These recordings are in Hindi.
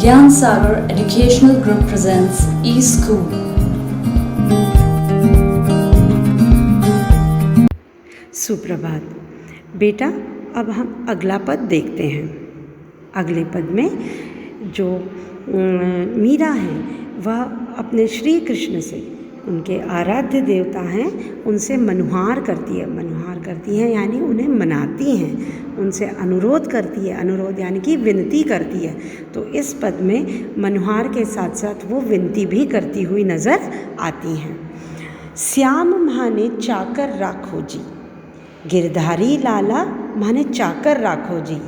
Gyan Sagar Educational Group presents eSchool. सुप्रभात बेटा, अब हम अगला पद देखते हैं। अगले पद में जो मीरा है वह अपने श्री कृष्ण से, उनके आराध्य देवता हैं, उनसे मनुहार करती है यानी उन्हें मनाती हैं, उनसे अनुरोध करती है। अनुरोध यानी कि विनती करती है। तो इस पद में मनुहार के साथ साथ वो विनती भी करती हुई नज़र आती हैं। श्याम माने चाकर राखो जी, गिरधारी लाला माने चाकर राखो जी।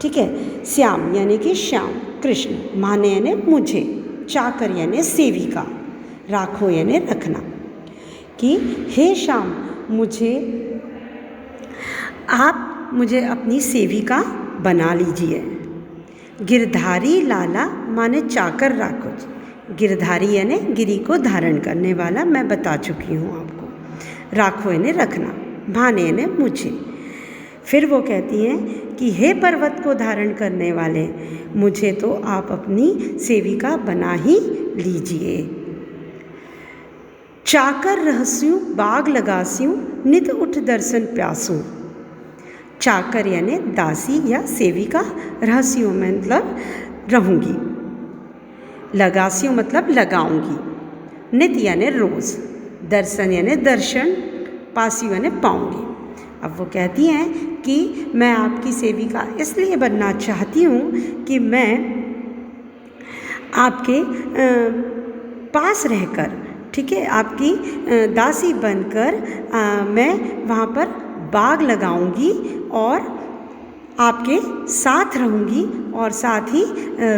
ठीक है, श्याम यानी कि श्याम, कृष्ण, माने यानी मुझे, चाकर यानी सेविका, राखो यानी रखना, कि हे श्याम आप मुझे अपनी सेविका बना लीजिए। गिरधारी लाला माने चाकर राखो जी, गिरधारी यानी गिरी को धारण करने वाला, मैं बता चुकी हूँ आपको। राखो यानी रखना, भाने यानी मुझे। फिर वो कहती हैं कि हे पर्वत को धारण करने वाले, मुझे तो आप अपनी सेविका बना ही लीजिए। चाकर रहस्यूं बाग लगास्यूं, नित उठ दर्शन प्यासूं। चाकर यानी दासी या सेविका, रहस्यों में मतलब रहूँगी, लगास्यूं मतलब लगाऊंगी, नित यानी रोज़, दर्शन यानी दर्शन, पास्यू यानी पाऊंगी। अब वो कहती हैं कि मैं आपकी सेविका इसलिए बनना चाहती हूँ कि मैं आपके पास रहकर, ठीक है, आपकी दासी बनकर मैं वहाँ पर बाग लगाऊंगी और आपके साथ रहूंगी और साथ ही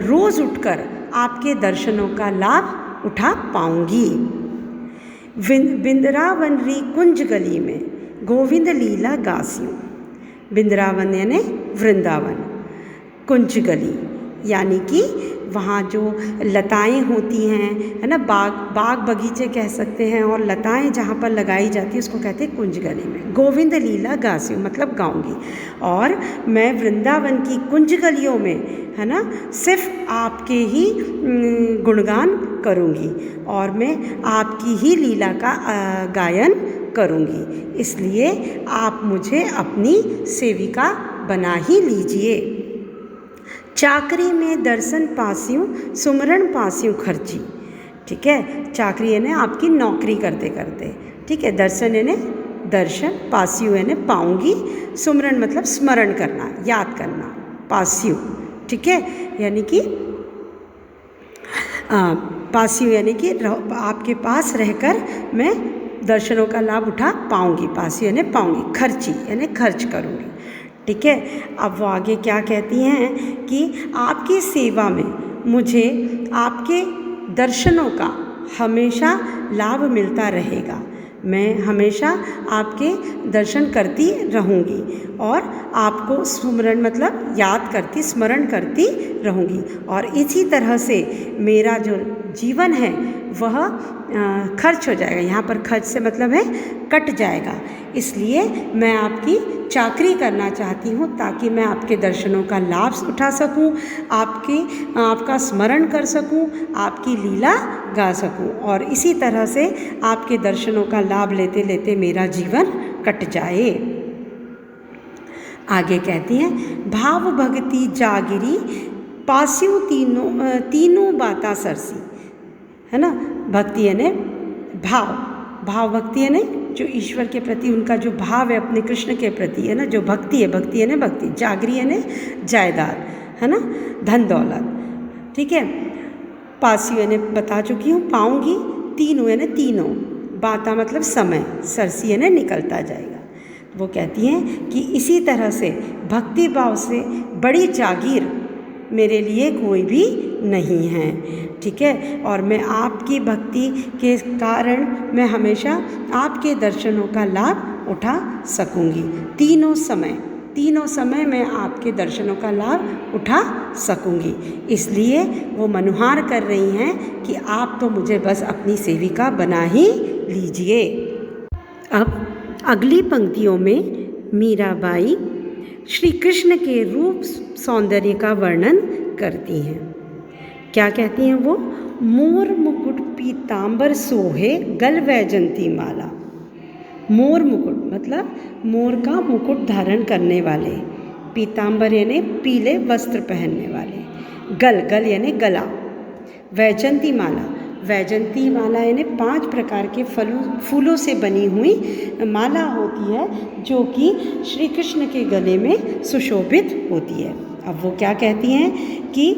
रोज़ उठकर आपके दर्शनों का लाभ उठा पाऊंगी। बिंद्रावन री कुंज गली में गोविंद लीला गास्यूं। बिंद्रावन यानी वृंदावन, कुंज गली यानी कि वहाँ जो लताएं होती हैं, है ना, बाग बगीचे कह सकते हैं, और लताएं जहाँ पर लगाई जाती है उसको कहते हैं कुंज गली में। गोविंद लीला गास्यूं मतलब गाऊंगी, और मैं वृंदावन की कुंज गलियों में, है ना, सिर्फ आपके ही गुणगान करूँगी और मैं आपकी ही लीला का गायन करूँगी। इसलिए आप मुझे अपनी सेविका बना ही लीजिए। चाकरी में दर्शन पास्यूं, सुमरण पास्यूं खर्ची। ठीक है, चाकरी यानी आपकी नौकरी करते करते, ठीक है, दर्शन यानी दर्शन, पास्यू यानी पाऊंगी, सुमरण मतलब स्मरण करना, याद करना, पास्यू, ठीक है, यानी कि पास्यू यानी कि आपके पास रहकर मैं दर्शनों का लाभ उठा पाऊंगी, पास्यू यानी पाऊंगी, खर्ची यानी खर्च करूंगी। ठीक है, अब वो आगे क्या कहती हैं कि आपकी सेवा में मुझे आपके दर्शनों का हमेशा लाभ मिलता रहेगा, मैं हमेशा आपके दर्शन करती रहूँगी और आपको स्मरण मतलब याद करती, स्मरण करती रहूँगी, और इसी तरह से मेरा जो जीवन है वह खर्च हो जाएगा। यहाँ पर खर्च से मतलब है कट जाएगा। इसलिए मैं आपकी चाकरी करना चाहती हूँ ताकि मैं आपके दर्शनों का लाभ उठा सकूँ, आपका स्मरण कर सकूँ, आपकी लीला गा सकूँ, और इसी तरह से आपके दर्शनों का लाभ लेते लेते मेरा जीवन कट जाए। आगे कहती हैं भाव भक्ति जागिरी पास्यू तीनों बाता सरसी, है ना। भक्ति यानी भाव भक्ति यानी जो ईश्वर के प्रति उनका जो भाव है अपने कृष्ण के प्रति, है ना, जो भक्ति है, भक्ति यानी भक्ति, जागरी यानी जायदाद, है ना, धन दौलत, ठीक है, पास्यू यानी बता चुकी हूँ, पाऊंगी, तीनों यानी तीनों, बाता मतलब समय, सरसी यानी निकलता जाएगा। वो कहती हैं कि इसी तरह से भक्ति भाव से बड़ी जागीर मेरे लिए कोई भी नहीं है, ठीक है, और मैं आपकी भक्ति के कारण मैं हमेशा आपके दर्शनों का लाभ उठा सकूंगी। तीनों समय मैं आपके दर्शनों का लाभ उठा सकूंगी। इसलिए वो मनुहार कर रही हैं कि आप तो मुझे बस अपनी सेविका बना ही लीजिए। अब अगली पंक्तियों में मीराबाई श्री कृष्ण के रूप सौंदर्य का वर्णन करती हैं। क्या कहती हैं वो? मोर मुकुट पीतांबर सोहे गल वैजंती माला। मोर मुकुट मतलब मोर का मुकुट धारण करने वाले, पीतांबर यानी पीले वस्त्र पहनने वाले, गल गल यानी गला, वैजंती माला, वैजंती माला यानी 5 प्रकार के फूलों से बनी हुई माला होती है जो कि श्री कृष्ण के गले में सुशोभित होती है। अब वो क्या कहती हैं कि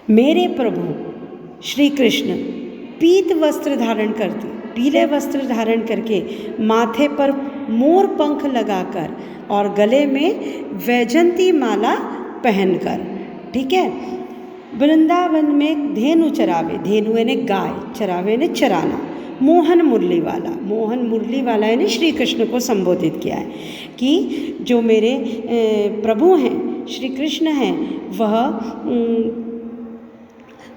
मेरे प्रभु श्री कृष्ण पीत वस्त्र धारण करते, पीले वस्त्र धारण करके, माथे पर मोर पंख लगाकर और गले में वैजंती माला पहनकर, ठीक है, वृंदावन में धेनु चरावे, धेनु यानी गाय, चरावे यानी चराना, मोहन मुरली वाला, मोहन मुरली वाला यानी श्री कृष्ण को संबोधित किया है कि जो मेरे प्रभु हैं, श्री कृष्ण हैं, वह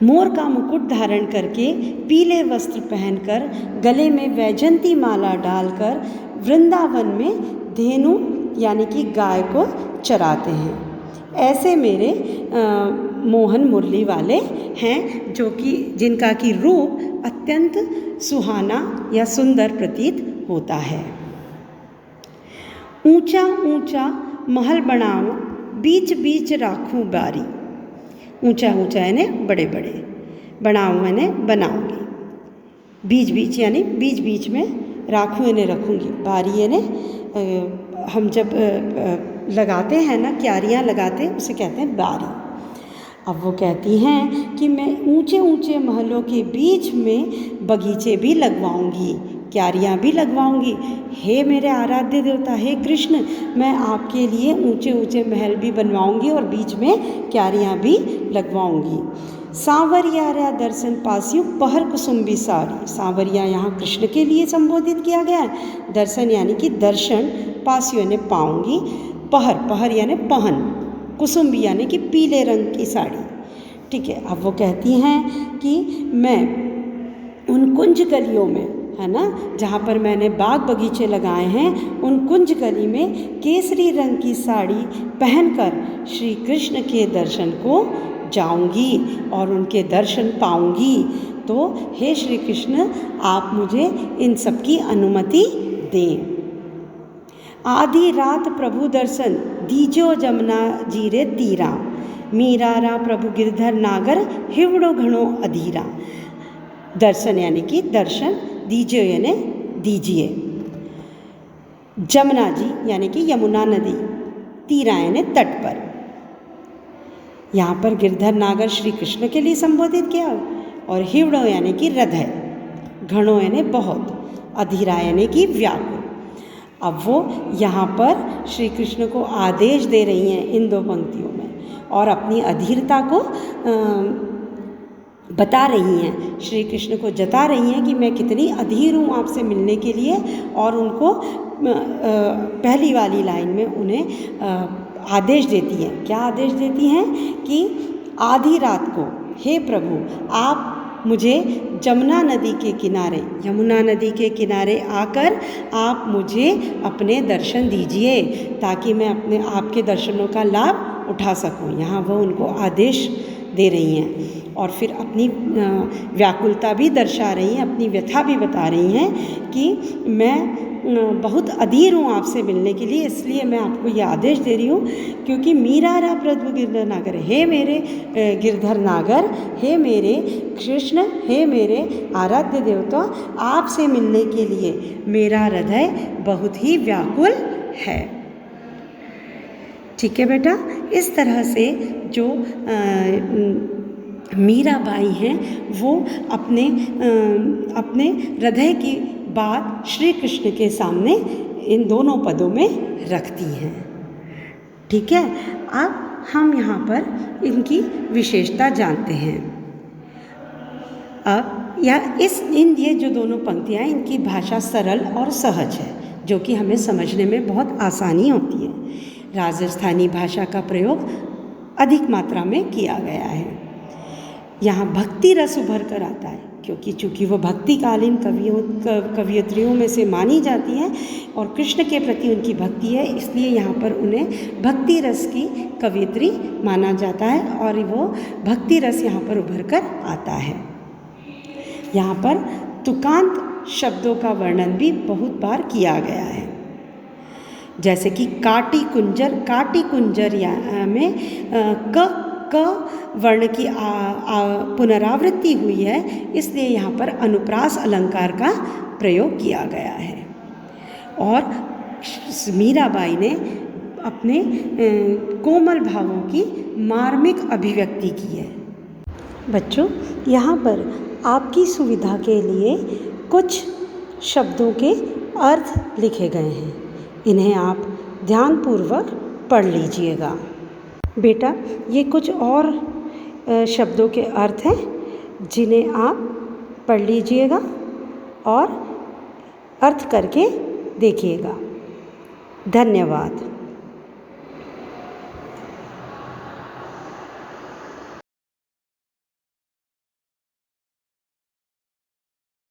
मोर का मुकुट धारण करके, पीले वस्त्र पहनकर, गले में वैजंती माला डालकर वृंदावन में धेनु यानी कि गाय को चराते हैं। ऐसे मेरे मोहन मुरली वाले हैं जो कि जिनका कि रूप अत्यंत सुहाना या सुंदर प्रतीत होता है। ऊंचा ऊंचा महल बनाऊं, बीच बीच राखूं बारी। ऊंचा ऊंचा यानी बड़े बड़े, बनाऊं यानी बनाऊंगी, बीच बीच यानी बीच बीच में, राखूं यानी रखूंगी, बारी यानी हम जब लगाते हैं ना, क्यारियाँ लगाते हैं, उसे कहते हैं बारी। अब वो कहती हैं कि मैं ऊंचे ऊंचे महलों के बीच में बगीचे भी लगवाऊंगी, क्यारियाँ भी लगवाऊंगी। हे मेरे आराध्य देवता, हे कृष्ण, मैं आपके लिए ऊंचे ऊंचे महल भी बनवाऊंगी और बीच में क्यारियाँ भी लगवाऊंगी। सांवरिया दर्शन पासियों पहर कुसुम्बी साड़ी। सांवरिया यहाँ कृष्ण के लिए संबोधित किया गया है। दर्शन यानी कि दर्शन, पासियों यानी पाऊंगी, पहर, पहर यानी पहन, कुसुम्बी यानी कि पीले रंग की साड़ी, ठीक है। अब वो कहती हैं कि मैं उन कुंज गलियों में, है ना, जहाँ पर मैंने बाग बगीचे लगाए हैं, उन कुंज गली में केसरी रंग की साड़ी पहनकर श्री कृष्ण के दर्शन को जाऊंगी और उनके दर्शन पाऊंगी। तो हे श्री कृष्ण, आप मुझे इन सब की अनुमति दें। आधी रात प्रभु दर्शन दीजो जमुना जीरे तीरा। मीरारा प्रभु गिरधर नागर हिवड़ो घणो अधीरा। दर्शन यानी कि दर्शन, दीजिए यानी दीजिए, जमुना जी यानी कि यमुना नदी, तीरा यानी तट पर। यहाँ पर गिरधर नागर श्री कृष्ण के लिए संबोधित किया, और हिवड़ो यानी कि हृदय, घणो यानी बहुत, अधीरा यानी कि व्याकुल। अब वो यहाँ पर श्री कृष्ण को आदेश दे रही हैं इन 2 पंक्तियों में, और अपनी अधीरता को बता रही हैं, श्री कृष्ण को जता रही हैं कि मैं कितनी अधीर हूँ आपसे मिलने के लिए। और उनको पहली वाली लाइन में उन्हें आदेश देती हैं। क्या आदेश देती हैं? कि आधी रात को हे प्रभु, आप मुझे यमुना नदी के किनारे, यमुना नदी के किनारे आकर आप मुझे अपने दर्शन दीजिए, ताकि मैं अपने आपके दर्शनों का लाभ उठा सकूं। यहाँ वो उनको आदेश दे रही हैं और फिर अपनी व्याकुलता भी दर्शा रही हैं, अपनी व्यथा भी बता रही हैं कि मैं बहुत अधीर हूँ आपसे मिलने के लिए, इसलिए मैं आपको ये आदेश दे रही हूँ। क्योंकि मीरारा प्रभु गिरधर नागर, हे मेरे गिरधर नागर, हे मेरे कृष्ण, हे मेरे आराध्य देवता, आपसे मिलने के लिए मेरा हृदय बहुत ही व्याकुल है। ठीक है बेटा, इस तरह से जो मीराबाई हैं वो अपने हृदय की बात श्री कृष्ण के सामने इन दोनों पदों में रखती हैं। ठीक है, अब हम यहाँ पर इनकी विशेषता जानते हैं। अब ये जो दोनों पंक्तियाँ हैं, इनकी भाषा सरल और सहज है, जो कि हमें समझने में बहुत आसानी होती है। राजस्थानी भाषा का प्रयोग अधिक मात्रा में किया गया है। यहाँ भक्ति रस उभर कर आता है, क्योंकि चूँकि वो भक्तिकालीन कवयित्रियों में से मानी जाती हैं और कृष्ण के प्रति उनकी भक्ति है, इसलिए यहाँ पर उन्हें भक्ति रस की कवयित्री माना जाता है और वो भक्ति रस यहाँ पर उभर कर आता है। यहाँ पर तुकांत शब्दों का वर्णन भी बहुत बार किया गया है, जैसे कि काटी कुंजर में क वर्ण की पुनरावृत्ति हुई है, इसलिए यहाँ पर अनुप्रास अलंकार का प्रयोग किया गया है। और मीराबाई ने अपने कोमल भावों की मार्मिक अभिव्यक्ति की है। बच्चों, यहाँ पर आपकी सुविधा के लिए कुछ शब्दों के अर्थ लिखे गए हैं, इन्हें आप ध्यानपूर्वक पढ़ लीजिएगा। बेटा, ये कुछ और शब्दों के अर्थ हैं जिन्हें आप पढ़ लीजिएगा और अर्थ करके देखिएगा। धन्यवाद।